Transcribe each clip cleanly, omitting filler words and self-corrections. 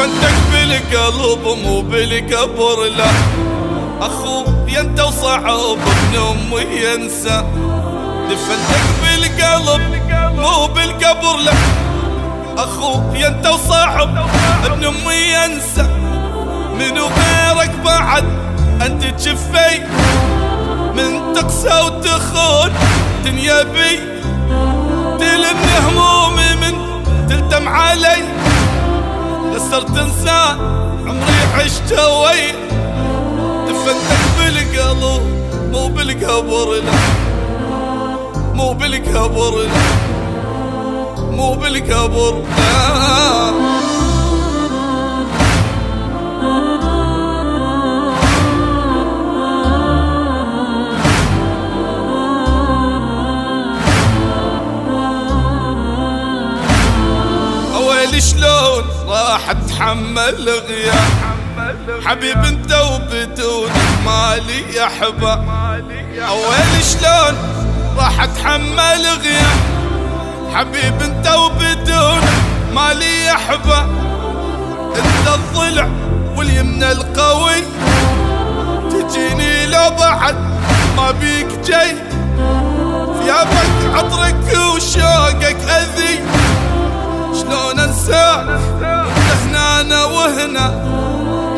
دفنتك بالقلب مو بالقبر لا، اخويا انت وصعب ابن امي ينسى. دفنتك بالقلب مو بالقبر لا، اخويا انت وصعب ابن امي ينسى. منو غيرك بعد انت تشفي، من تقسى وتخون دنيا بي، تلمني همومي من تلتم علي. خسرت انسان عمري عشته وي، دفنتك بالقلب مو بالقبر لا، مو بالقبر لا، مو بالقبر لا. شلون راح اتحمل غياب حبيب انت وبدونك مالي يا حبا. اويلي شلون راح اتحمل غياب حبيب انت وبدونك مالي يا حبا. انت الضلع واليمنى القوي، تجيني لو بعد ما بيك جاي. ثيابك عطرك وشوقك اذي، شلون انساك هنا انا وهنا.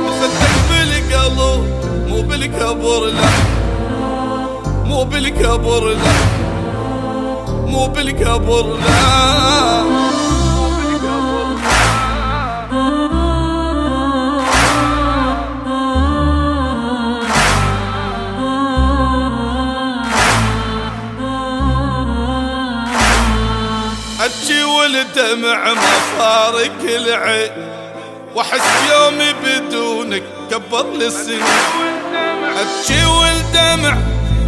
دفنتك بالقلب مو بالقبر لا، مو بالقبر لا، مو بالقبر لا. ابكي والدمع ما فارق العين، واحس يومي بدونك كبر لي السنين. ابكي والدمع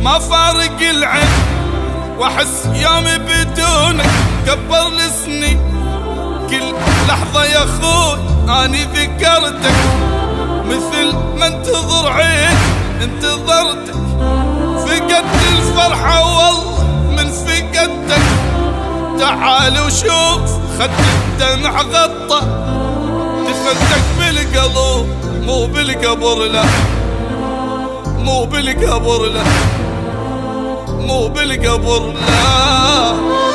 ما فارق العين، واحس يومي بدونك كبر لي السنين. كل لحظة يا اخوي اني ذكرتك، مثل ما انتظر عين انتظرتك. فقدت الفرحة والله من فقدتك، تعال وشوف خد الدمع غطى. دفنتك بالقلب مو بالقبر لا، مو بالقبر لا، مو بالقبر لا.